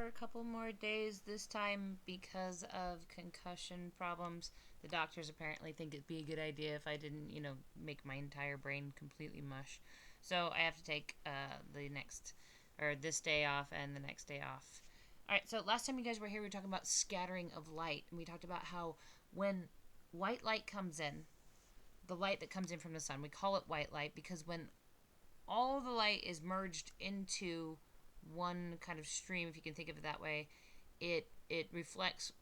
for a couple more days this time because of concussion problems. The doctors apparently think it'd be a good idea if I didn't, make my entire brain completely mush. So I have to take this day off and the next day off. All right, so last time you guys were here, we were talking about scattering of light, and we talked about how when white light comes in, the light that comes in from the sun, we call it white light because when all the light is merged into one kind of stream, if you can think of it that way, it reflects,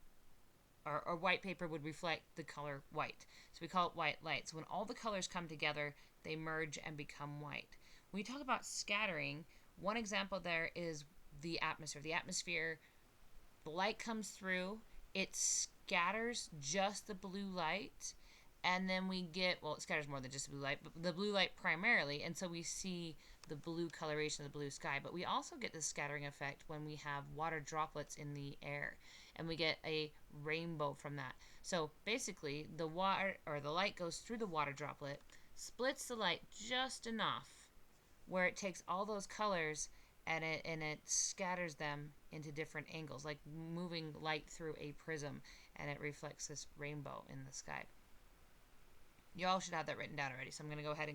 or white paper would reflect the color white. So we call it white light. So when all the colors come together, they merge and become white. When we talk about scattering, one example there is the atmosphere. The atmosphere, the light comes through, it scatters just the blue light, and then we get, well, it scatters more than just the blue light, but the blue light primarily, and so we see the blue coloration of the blue sky. But we also get this scattering effect when we have water droplets in the air, and we get a rainbow from that. So basically, the water or the light goes through the water droplet, splits the light just enough where it takes all those colors and it scatters them into different angles, like moving light through a prism, and it reflects this rainbow in the sky. You all should have that written down already, so I'm going to go ahead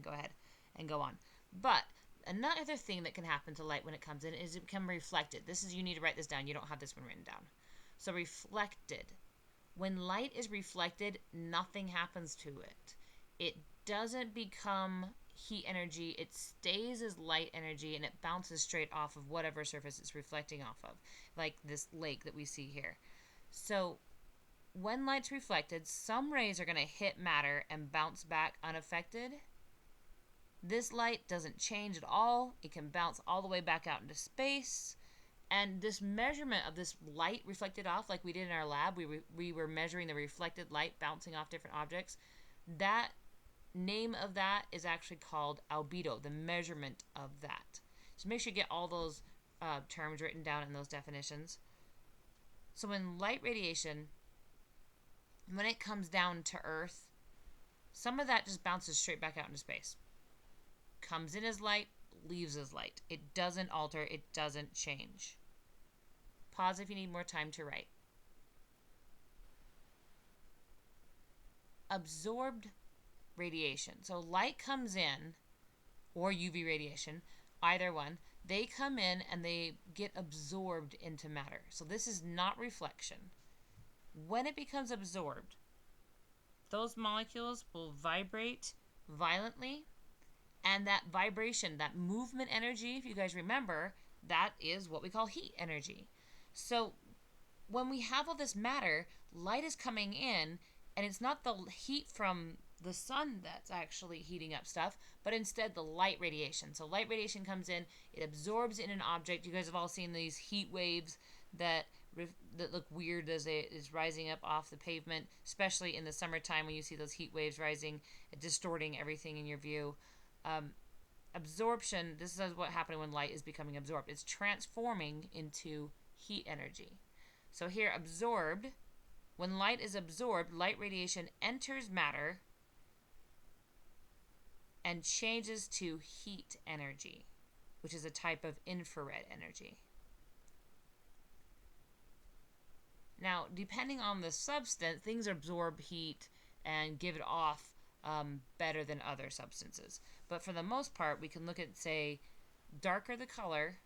and go on. But another thing that can happen to light when it comes in is it become reflected. You need to write this down. You don't have this one written down. So reflected. When light is reflected, nothing happens to it. It doesn't become heat energy. It stays as light energy, and it bounces straight off of whatever surface it's reflecting off of, like this lake that we see here. So when light's reflected, some rays are going to hit matter and bounce back unaffected. This light doesn't change at all. It can bounce all the way back out into space. And this measurement of this light reflected off, like we did in our lab, we were measuring the reflected light bouncing off different objects. That name of that is actually called albedo, the measurement of that. So make sure you get all those terms written down in those definitions. So when light radiation, when it comes down to Earth, some of that just bounces straight back out into space. Comes in as light, leaves as light. It doesn't alter, it doesn't change. Pause if you need more time to write. Absorbed radiation. So light comes in, or UV radiation, either one. They come in and they get absorbed into matter. So this is not reflection. When it becomes absorbed, those molecules will vibrate violently, and that vibration, that movement energy, if you guys remember, that is what we call heat energy. So when we have all this matter, light is coming in, and it's not the heat from the sun that's actually heating up stuff, but instead the light radiation. So light radiation comes in, it absorbs in an object. You guys have all seen these heat waves that look weird as it is rising up off the pavement, especially in the summertime when you see those heat waves rising, distorting everything in your view. Absorption, this is what happens when light is becoming absorbed. It's transforming into heat energy. So here, absorbed, when light is absorbed, light radiation enters matter and changes to heat energy, which is a type of infrared energy. Now, depending on the substance, things absorb heat and give it off better than other substances. But for the most part, we can look at, say, darker the color,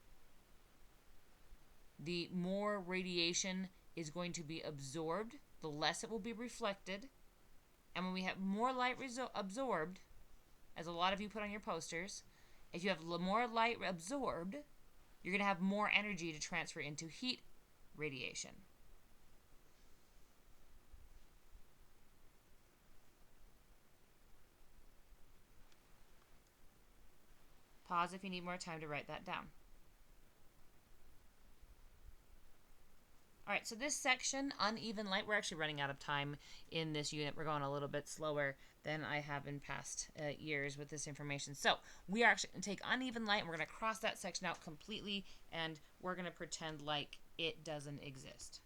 the more radiation is going to be absorbed, the less it will be reflected. And when we have more light absorbed, as a lot of you put on your posters, if you have more light absorbed, you're going to have more energy to transfer into heat radiation. Pause if you need more time to write that down. All right, so this section, uneven light, we're actually running out of time in this unit. We're going a little bit slower than I have in past years with this information. So we are actually going to take uneven light, and we're going to cross that section out completely, and we're going to pretend like it doesn't exist.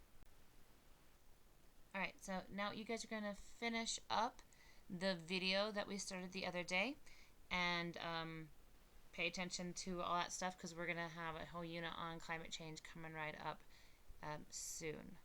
All right, so now you guys are going to finish up the video that we started the other day, and pay attention to all that stuff because we're going to have a whole unit on climate change coming right up soon.